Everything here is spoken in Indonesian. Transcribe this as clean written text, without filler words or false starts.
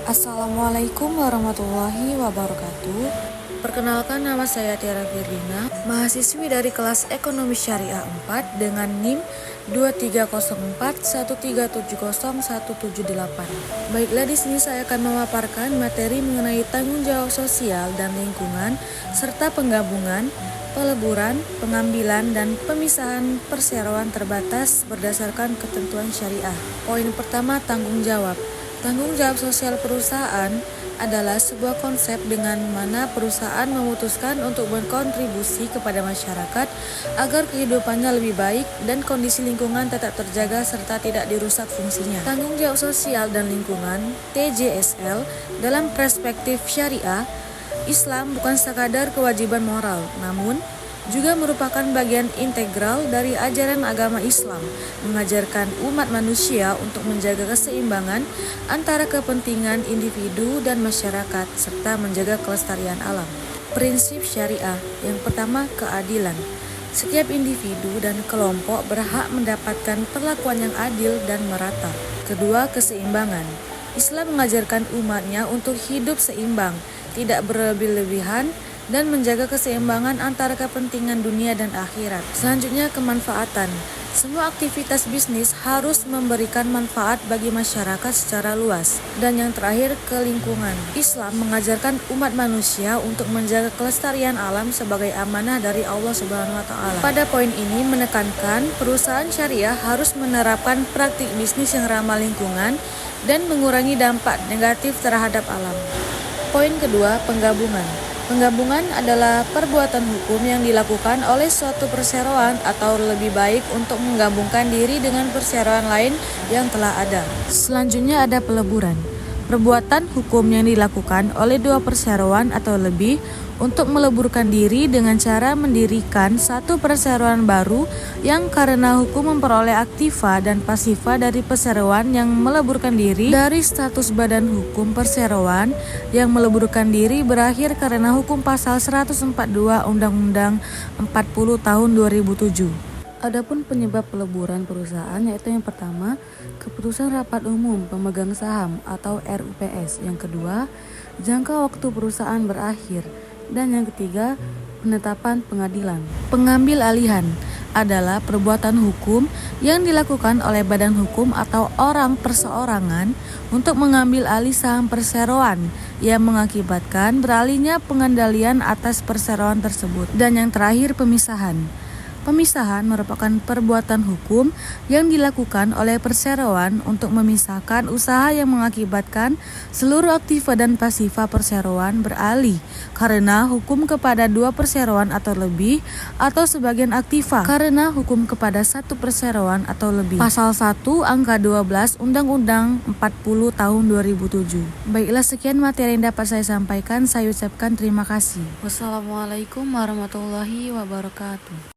Assalamualaikum warahmatullahi wabarakatuh. Perkenalkan, nama saya Tiara Firlina, mahasiswi dari kelas Ekonomi Syariah 4 dengan NIM 230413701778. Baiklah, di sini saya akan memaparkan materi mengenai tanggung jawab sosial dan lingkungan serta penggabungan, peleburan, pengambilan, dan pemisahan perseroan terbatas berdasarkan ketentuan syariah. Poin pertama, tanggung jawab. Tanggung jawab sosial perusahaan adalah sebuah konsep dengan mana perusahaan memutuskan untuk berkontribusi kepada masyarakat agar kehidupannya lebih baik dan kondisi lingkungan tetap terjaga serta tidak dirusak fungsinya. Tanggung jawab sosial dan lingkungan (TJSL) dalam perspektif syariah Islam bukan sekadar kewajiban moral, namun juga merupakan bagian integral dari ajaran agama Islam, mengajarkan umat manusia untuk menjaga keseimbangan antara kepentingan individu dan masyarakat, serta menjaga kelestarian alam. Prinsip syariah yang pertama, keadilan. Setiap individu dan kelompok berhak mendapatkan perlakuan yang adil dan merata. Kedua, keseimbangan. Islam mengajarkan umatnya untuk hidup seimbang, tidak berlebih-lebihan, dan menjaga keseimbangan antara kepentingan dunia dan akhirat. Selanjutnya, kemanfaatan. Semua aktivitas bisnis harus memberikan manfaat bagi masyarakat secara luas. Dan yang terakhir, kelingkungan. Islam mengajarkan umat manusia untuk menjaga kelestarian alam sebagai amanah dari Allah Subhanahu wa Ta'ala. Pada poin ini menekankan perusahaan syariah harus menerapkan praktik bisnis yang ramah lingkungan dan mengurangi dampak negatif terhadap alam. Poin kedua, penggabungan. Penggabungan adalah perbuatan hukum yang dilakukan oleh suatu perseroan atau lebih baik untuk menggabungkan diri dengan perseroan lain yang telah ada. Selanjutnya ada peleburan. Perbuatan hukum yang dilakukan oleh dua perseroan atau lebih untuk meleburkan diri dengan cara mendirikan satu perseroan baru yang karena hukum memperoleh aktiva dan pasiva dari perseroan yang meleburkan diri dari status badan hukum perseroan yang meleburkan diri berakhir karena hukum pasal 142 Undang-Undang 40 tahun 2007. Adapun penyebab peleburan perusahaan yaitu yang pertama, keputusan rapat umum pemegang saham atau RUPS. Yang kedua, jangka waktu perusahaan berakhir. Dan yang ketiga, penetapan pengadilan. Pengambil alihan adalah perbuatan hukum yang dilakukan oleh badan hukum atau orang perseorangan untuk mengambil alih saham perseroan yang mengakibatkan beralihnya pengendalian atas perseroan tersebut. Dan yang terakhir, pemisahan. Pemisahan merupakan perbuatan hukum yang dilakukan oleh perseroan untuk memisahkan usaha yang mengakibatkan seluruh aktiva dan pasiva perseroan beralih karena hukum kepada dua perseroan atau lebih atau sebagian aktiva karena hukum kepada satu perseroan atau lebih. Pasal 1 angka 12 Undang-Undang 40 tahun 2007. Baiklah, sekian materi yang dapat saya sampaikan. Saya ucapkan terima kasih. Wassalamualaikum warahmatullahi wabarakatuh.